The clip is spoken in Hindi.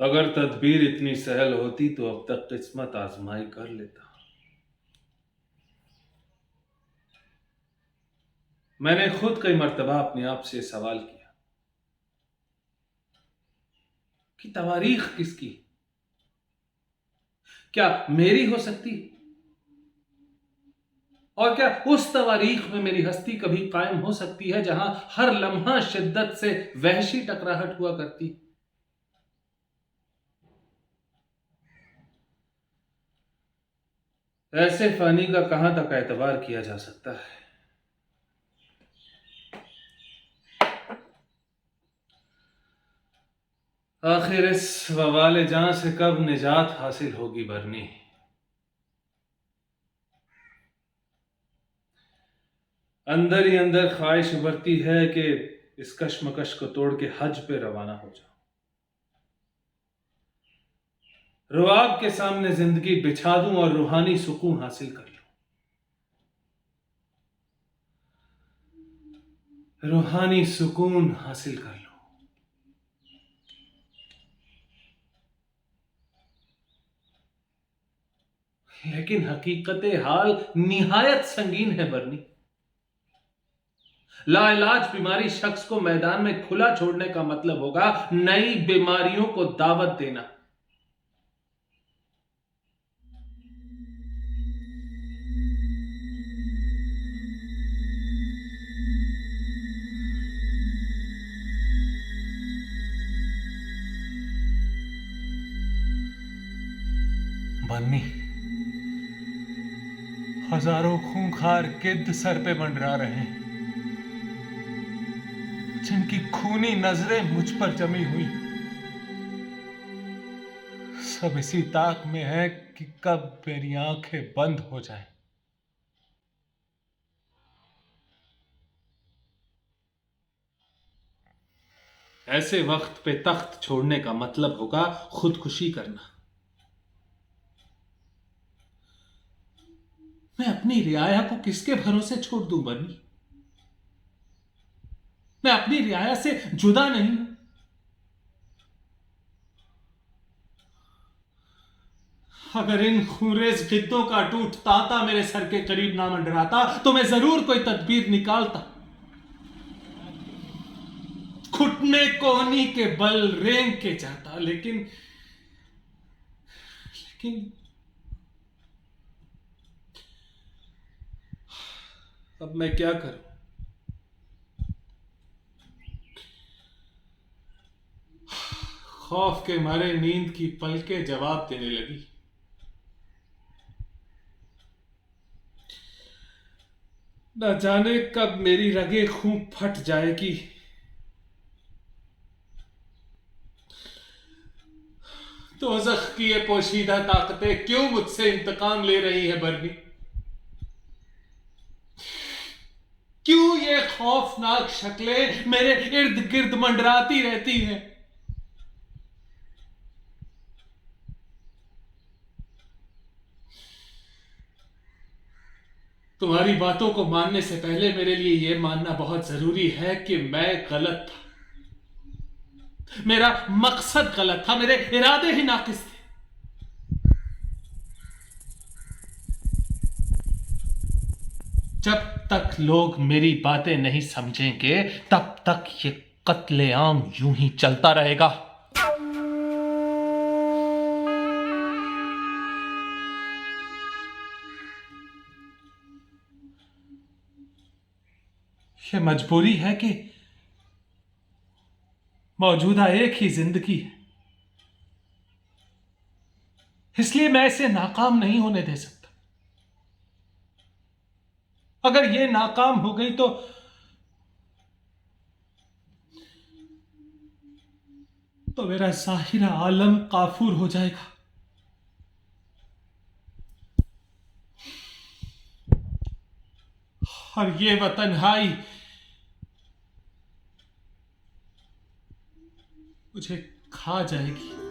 अगर तदबीर इतनी सहल होती तो अब तक किस्मत आजमाई कर लेता। मैंने खुद कई मर्तबा अपने आप से सवाल किया कि तवारीख किसकी, क्या मेरी हो सकती, और क्या उस तवारीख में मेरी हस्ती कभी कायम हो सकती है जहां हर लम्हा शिद्दत से वहशी टकराहट हुआ करती। ऐसे फानी का कहां तक एतबार किया जा सकता है। आखिर इस वबाल जां से कब निजात हासिल होगी बरनी। अंदर ही अंदर ख्वाहिश उभरती है कि इस कश्मकश को तोड़ के हज पे रवाना हो जाओ, रुआब के सामने जिंदगी बिछा दूं और रूहानी सुकून हासिल कर लूं, रूहानी सुकून हासिल कर लूं। लेकिन हकीकत हाल निहायत संगीन है बरनी। लाइलाज बीमारी शख्स को मैदान में खुला छोड़ने का मतलब होगा नई बीमारियों को दावत देना। बन्नी, हजारों खूंखार गिद्ध सर पे मंडरा रहे हैं, जिनकी खूनी नजरें मुझ पर जमी हुई, सब इसी ताक में है कि कब मेरी आंखें बंद हो जाएं। ऐसे वक्त पे तख्त छोड़ने का मतलब होगा खुदकुशी करना। मैं अपनी रियाया को किसके भरोसे छोड़ दूं बन्नी। मैं अपनी रियाया से जुदा नहीं हूं। अगर इन खूरेज गिद्धों का टूट तांता मेरे सर के करीब ना मंडराता तो मैं जरूर कोई तदबीर निकालता, घुटने कोहनी के बल रेंग के जाता। लेकिन लेकिन अब मैं क्या करूं। खौफ के मारे नींद की पलकें जवाब देने लगी। न जाने कब मेरी रगे खून फट जाएगी। दोज़ख की ये पोशीदा ताकतें क्यों मुझसे इंतकाम ले रही है बरनी। क्यों ये खौफनाक शक्लें मेरे इर्द गिर्द मंडराती रहती हैं। तुम्हारी बातों को मानने से पहले मेरे लिए यह मानना बहुत जरूरी है कि मैं गलत था, मेरा मकसद गलत था, मेरे इरादे ही नाकिस थे। जब तक लोग मेरी बातें नहीं समझेंगे तब तक ये कत्लेआम यूं ही चलता रहेगा। ये मजबूरी है कि मौजूदा एक ही जिंदगी है, इसलिए मैं इसे नाकाम नहीं होने दे सकता। अगर ये नाकाम हो गई तो मेरा ज़ाहिरा आलम काफूर हो जाएगा। और ये वतनहाई मुझे खा जाएगी।